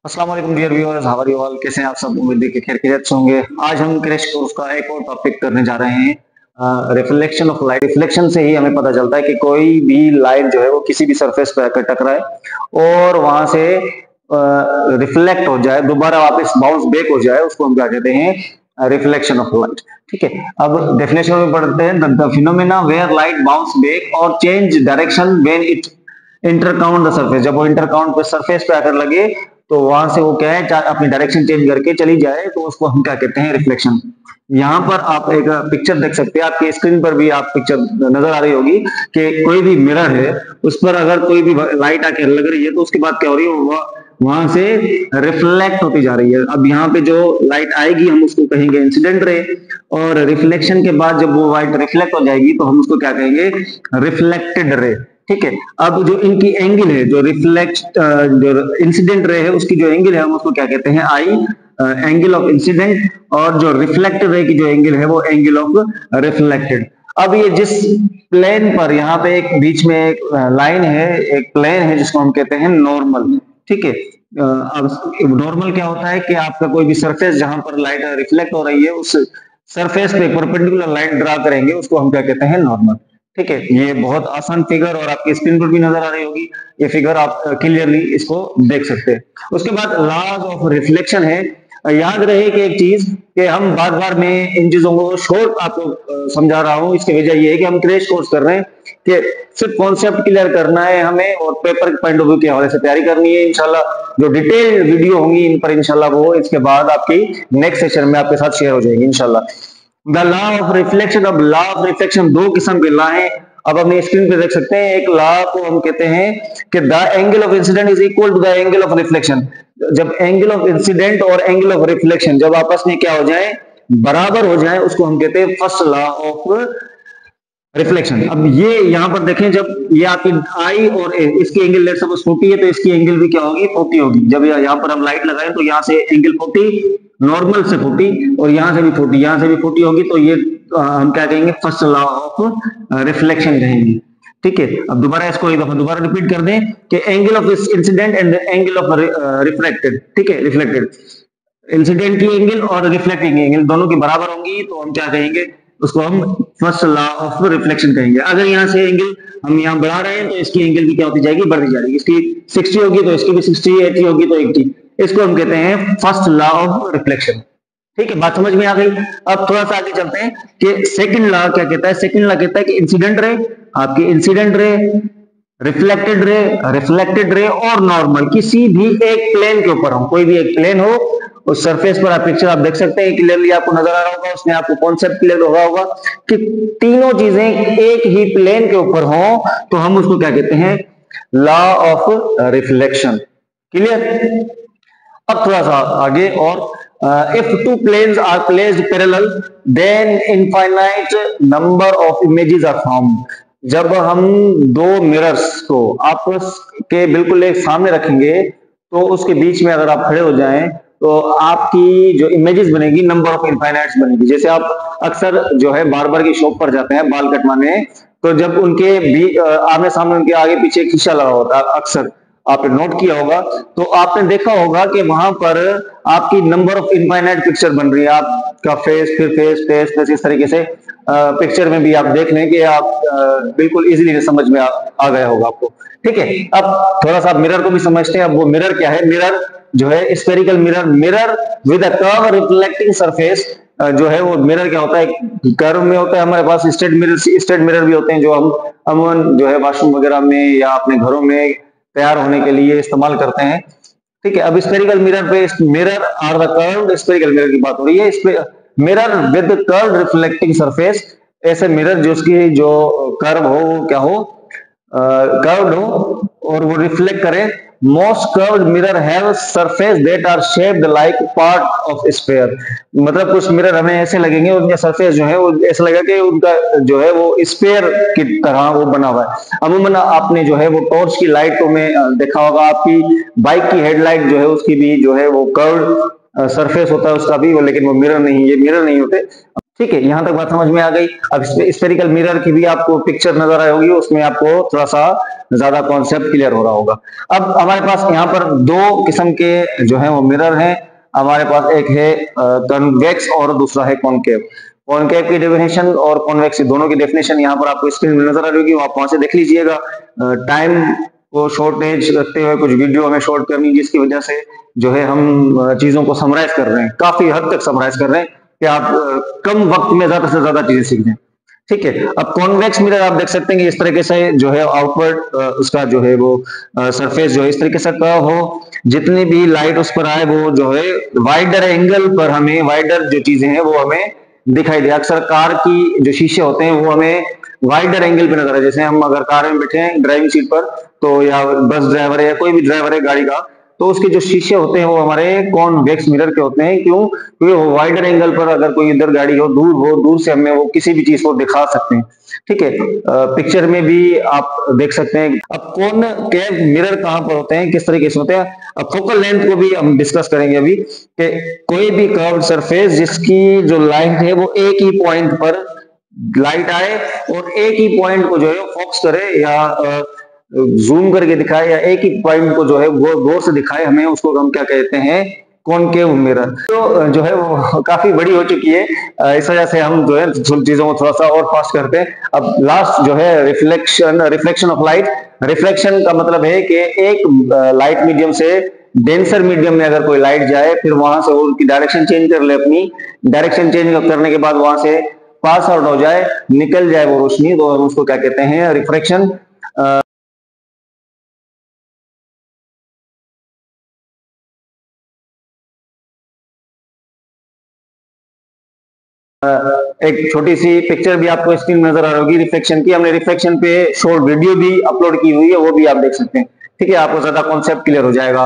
अस्सलाम वालेकुम dear viewers, how are you all? कैसे हैं आप सब? उम्मीद है कि खैरियत से होंगे। आज हम क्रैश कोर्स का एक और टॉपिक करने जा रहे हैं, रिफ्लेक्शन ऑफ लाइट। रिफ्लेक्शन से ही हमें पता चलता है कि कोई भी लाइट जो है वो किसी भी सरफेस पर आकर टकराए और वहां से रिफ्लेक्ट हो जाए, दोबारा वापस बाउंस बैक हो जाए, उसको हम क्या कहते हैं? Reflection of light. ठीक है, अब डेफिनेशन में पढ़ते हैं। The phenomena where light bounce back और change direction when it encounter the surface. जब वो इंटरकाउंट पे सरफेस पे आकर लगे तो वहां से वो क्या है, अपनी डायरेक्शन चेंज करके चली जाए, तो उसको हम क्या कहते हैं? रिफ्लेक्शन। यहाँ पर आप एक पिक्चर देख सकते हैं, आपकी स्क्रीन पर भी आप पिक्चर नजर आ रही होगी कि कोई भी मिरर है, उस पर अगर कोई भी लाइट आके लग रही है तो उसके बाद क्या हो रही है? वो वहां से रिफ्लेक्ट होती जा रही है। अब यहाँ पे जो लाइट आएगी हम उसको कहेंगे इंसिडेंट रे, और रिफ्लेक्शन के बाद जब वो लाइट रिफ्लेक्ट हो जाएगी तो हम उसको क्या कहेंगे? Reflected ray. ठीक है, अब जो इनकी एंगल है, जो जो इंसिडेंट रे है उसकी जो एंगल है हम उसको क्या कहते हैं? आई, एंगल ऑफ इंसिडेंट। और जो रिफ्लेक्टेड रे की जो एंगल है वो एंगल ऑफ रिफ्लेक्टेड। अब ये जिस प्लेन पर, यहाँ पे एक बीच में एक लाइन है, एक प्लेन है जिसको हम कहते हैं नॉर्मल। ठीक है, अब नॉर्मल क्या होता है कि आपका कोई भी सरफेस जहां पर लाइट रिफ्लेक्ट हो रही है उस सरफेस पे परपेंडिकुलर लाइन ड्रा करेंगे, उसको हम क्या कहते हैं? नॉर्मल। ठीक है, ये बहुत आसान फिगर और आपकी स्क्रीन पर भी नजर आ रही होगी। ये फिगर आप क्लियरली इसको देख सकते हैं। उसके बाद लॉज ऑफ रिफ्लेक्शन है। याद रहे कि एक चीज कि हम बार बार में इन चीजों को शॉर्ट आपको समझा रहा हूं। इसकी वजह ये है कि हम क्रैश कोर्स कर रहे हैं कि सिर्फ कॉन्सेप्ट क्लियर करना है हमें और पेपर पॉइंट ऑफ व्यू के हवाले से तैयारी करनी है। इंशाल्लाह जो डिटेल्ड वीडियो होंगी इन पर इंशाल्लाह वो इसके बाद आपकी नेक्स्ट सेशन में आपके साथ शेयर हो जाएगी इंशाल्लाह। The law of reflection. अब लॉ ऑफ रिफ्लेक्शन दो किस्म के लॉ हैं। अब अपनी स्क्रीन पे देख सकते हैं, एक लॉ को हम कहते हैं कि the angle of incidence is equal to the angle of reflection. जब एंगल ऑफ इंसिडेंट और एंगल ऑफ रिफ्लेक्शन जब आपस में क्या हो जाए? बराबर हो जाए, उसको हम कहते हैं फर्स्ट लॉ ऑफ रिफ्लेक्शन। अब ये यहाँ पर देखें, जब ये आपकी आई और इसकी एंगल लेट सपोज 40 है तो इसकी एंगल भी क्या होगी? 40 होगी। जब यहाँ पर हम लाइट लगाएं तो यहाँ से एंगल 40, नॉर्मल से 40, और यहाँ से भी 40, यहाँ से भी 40 होगी, तो ये हम क्या कहेंगे? फर्स्ट लॉ ऑफ रिफ्लेक्शन कहेंगे। ठीक है, अब दोबारा इसको एक दफा दोबारा रिपीट कर दें कि angle of incident and angle of reflected. ठीक है, रिफ्लेक्टेड इंसिडेंट की एंगल और रिफ्लेक्टिंग एंगल दोनों की बराबर होंगी तो हम क्या कहेंगे? उसको हम फर्स्ट लॉ ऑफ रिफ्लेक्शन कहेंगे। अगर यहाँ से एंगल हम यहाँ बढ़ा रहे हैं तो इसकी एंगल भी क्या होती जाएगी? बढ़ती जाएगी। इसकी 60 होगी तो इसकी भी 60, 80 होगी तो 80। इसको हम कहते हैं फर्स्ट लॉ ऑफ रिफ्लेक्शन। ठीक है, बात समझ में आ गई। अब थोड़ा सा आगे चलते हैं कि सेकंड लॉ क्या कहता है। सेकंड लॉ कहता है कि इंसिडेंट रे, आपकी इंसिडेंट रे, रिफ्लेक्टेड रे और नॉर्मल किसी भी एक प्लेन के ऊपर हो, कोई भी एक प्लेन हो, उस सरफेस पर आप पिक्चर आप देख सकते हैं, क्लियरली आपको नजर आ रहा होगा, उसमें आपको कॉन्सेप्ट क्लियर हो रहा होगा कि तीनों चीजें एक ही प्लेन के ऊपर हो तो हम उसको क्या कहते हैं? Law of reflection. क्लियर? अब थोड़ा सा आगे, और if two planes are placed parallel then infinite number of images are formed. जब हम दो मिरर्स को आपस के बिल्कुल एक सामने रखेंगे तो उसके बीच में अगर आप खड़े हो जाएं तो आपकी जो इमेजेस बनेगी नंबर ऑफ इनफाइनाइट्स बनेगी। जैसे आप अक्सर जो है बार्बर की शॉप पर जाते हैं बाल कटवाने, तो जब उनके भी आमने सामने उनके आगे पीछे एक शीशा लगा होता है, अक्सर आपने नोट किया होगा, तो आपने देखा होगा कि वहां पर आपकी नंबर ऑफ इनफाइनाइट पिक्चर बन रही है। आपका फेस, फिर फेस, इस तरीके से पिक्चर में भी आप देख लें कि आप बिल्कुल इजीली समझ में आ गया होगा आपको। ठीक है, अब थोड़ा सा मिरर को भी समझते हैं। अब वो मिरर क्या है? मिरर जो है spherical mirror, mirror with a curve reflecting surface. जो है वो मिरर क्या होता है? कर्व में होता है। हमारे पास स्टेट मिरर भी होते हैं जो हम अमूमन जो है वॉशरूम वगैरह में या अपने घरों में तैयार होने के लिए इस्तेमाल करते हैं। ठीक है, अब स्फेरिकल मिरर पे, mirror are the curved spherical mirror की बात हो रही है। इस पे mirror with curved reflecting surface, ऐसे मिरर जो उसकी जो कर्व हो वो क्या हो? कर्व्ड हो और वो रिफ्लेक्ट करे। Most curved mirror have surface that are shaped like part of sphere. मतलब कुछ मिरर हमें ऐसे लगेंगे, उनका सरफेस जो है वो ऐसा लगेगा कि उनका जो है वो स्फीयर की तरह वो बना हुआ है। अमूमन आपने जो है वो टॉर्च की लाइटों में देखा होगा, आपकी बाइक की हेडलाइट जो है उसकी भी जो है वो कर्व्ड सरफेस होता है उसका भी, लेकिन वो मिरर नहीं, ये मिरर नहीं होते। ठीक है, यहां तक बात समझ में आ गई। अब स्फेरिकल मिरर की भी आपको पिक्चर नजर आई होगी, उसमें आपको थोड़ा सा ज्यादा कॉन्सेप्ट क्लियर हो रहा होगा। अब हमारे पास यहाँ पर दो किस्म के जो है वो मिरर हैं। हमारे पास एक है कन्वेक्स और दूसरा है कॉनकेव। कॉनकेव की डेफिनेशन और कॉन्वेक्स दोनों की डेफिनेशन यहाँ पर आपको स्क्रीन में नजर आ रही होगी, आप वहां से देख लीजिएगा। टाइम को शॉर्टेज रखते हुए कुछ वीडियो हमें शॉर्ट करनी, जिसकी वजह से जो है हम चीजों को समराइज कर रहे हैं, काफी हद तक समराइज कर रहे हैं कि आप कम वक्त में ज्यादा से ज्यादा चीजें सीख जाएं। ठीक है, अब कॉन्वेक्स मिरर आप देख सकते हैं कि इस तरीके से जो है आउटवर्ड उसका जो है वो सरफेस जो है इस तरीके से कर्व हो, जितनी भी लाइट उस पर आए वो जो है वाइडर एंगल पर हमें, वाइडर जो चीजें हैं वो हमें दिखाई दे। अक्सर कार की जो शीशे होते हैं वो हमें वाइडर एंगल पे नजर आए। जैसे हम अगर कार में बैठे हैं ड्राइविंग सीट पर, तो या बस ड्राइवर है या कोई भी ड्राइवर है गाड़ी का, तो उसके जो शीशे होते हैं वो हमारे कॉन्वेक्स मिरर के होते हैं। क्यों? क्योंकि वो वाइडर एंगल पर अगर कोई इधर गाड़ी हो, दूर से हमें वो किसी भी चीज को दिखा सकते हैं। ठीक है, पिक्चर में भी आप देख सकते हैं। अब कॉनकेव मिरर कहां पर होते हैं, किस तरीके से होते हैं? अब फोकल लेंथ को भी हम डिस्कस करेंगे अभी, कि कोई भी कर्व सरफेस जिसकी जो लाइट है वो एक ही पॉइंट पर लाइट आए और एक ही पॉइंट को जो है फोकस करे या जूम करके दिखाए, या एक ही पॉइंट को जो है वो गौर से दिखाए, हमें उसको हम क्या कहते हैं? Concave mirror. तो जो है वो काफी बड़ी हो चुकी है, इस वजह से हम जो है चीजों को थोड़ा सा और फास्ट करते हैं। अब लास्ट जो है रिफ्लेक्शन ऑफ लाइट। रिफ्लेक्शन का मतलब है कि एक लाइट मीडियम से डेंसर मीडियम में अगर कोई लाइट जाए, फिर वहां से उसकी डायरेक्शन चेंज कर ले, अपनी डायरेक्शन चेंज करने के बाद वहां से पास आउट हो जाए, निकल जाए वो रोशनी, तो हम उसको क्या कहते हैं? रिफ्रैक्शन। एक छोटी सी पिक्चर भी आपको स्क्रीन में नजर आ रही होगी रिफ्लेक्शन की। हमने रिफ्लेक्शन पे शॉर्ट वीडियो भी अपलोड की हुई है, वो भी आप देख सकते हैं। ठीक है, आपको ज्यादा कॉन्सेप्ट क्लियर हो जाएगा।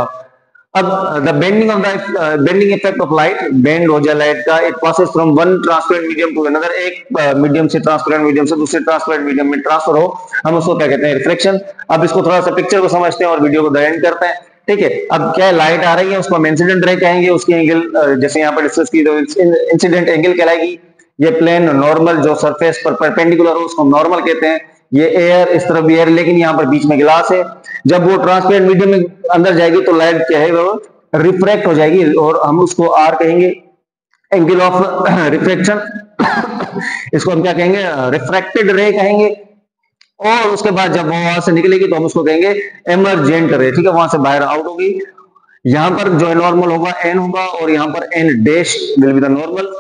अब the bending of the bending effect of light, bend हो जाए लाइट का, it passes from one transparent medium to another. एक मीडियम से ट्रांसपेरेंट मीडियम से दूसरे ट्रांसपेरेंट मीडियम में ट्रांसफर हो, हम उसको क्या कहते हैं? रिफ्लेक्शन। अब इसको थोड़ा सा पिक्चर को समझते हैं और वीडियो को एंड करते हैं। ठीक है, अब क्या लाइट आ रही है उसको हम इंसिडेंट रे कहेंगे, उसकी एंगल जैसे यहाँ पर डिस्कस की तो इंसिडेंट एंगल कहलाएगी। ये प्लेन नॉर्मल जो सरफेस पर परपेंडिकुलर हो उसको हम नॉर्मल कहते हैं। ये एयर, इस तरफ भी एयर, लेकिन यहाँ पर बीच में गिलास है। जब वो ट्रांसपेरेंट मीडियम में अंदर जाएगी तो लाइट क्या है? वो रिफ्रैक्ट हो जाएगी और हम उसको आर कहेंगे, एंगल ऑफ रिफ्रैक्शन। इसको हम क्या कहेंगे? रिफ्रैक्टेड रे कहेंगे। और उसके बाद जब वो वहां से निकलेगी तो हम उसको कहेंगे एमरजेंट रे। ठीक है, वहां से बाहर आउट होगी। यहां पर जो है नॉर्मल होगा एन होगा, और यहां पर n dash will be the normal.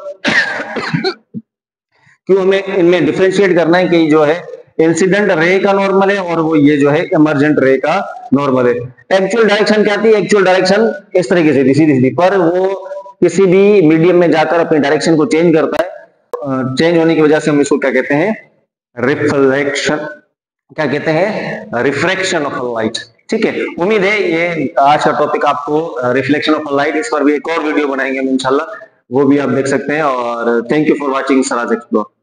क्यों हमें इनमें डिफरेंशिएट करना है कि जो है इंसिडेंट रे का नॉर्मल है और वो ये जो है इमर्जेंट रे का नॉर्मल है। एक्चुअल डायरेक्शन क्या थी? एक्चुअल डायरेक्शन इस तरीके से थी, सीधी सीधी, पर वो किसी भी मीडियम में जाकर अपनी डायरेक्शन को चेंज करता है। चेंज होने की वजह से हम इसको क्या कहते हैं? रिफ्लेक्शन। क्या कहते हैं? Refraction of light. ठीक है, उम्मीद है ये आज का टॉपिक आपको रिफ्लेक्शन ऑफ लाइट, इस पर भी एक और वीडियो बनाएंगे हम इंशाल्लाह, वो भी आप देख सकते हैं। और thank you for watching Saraj explore.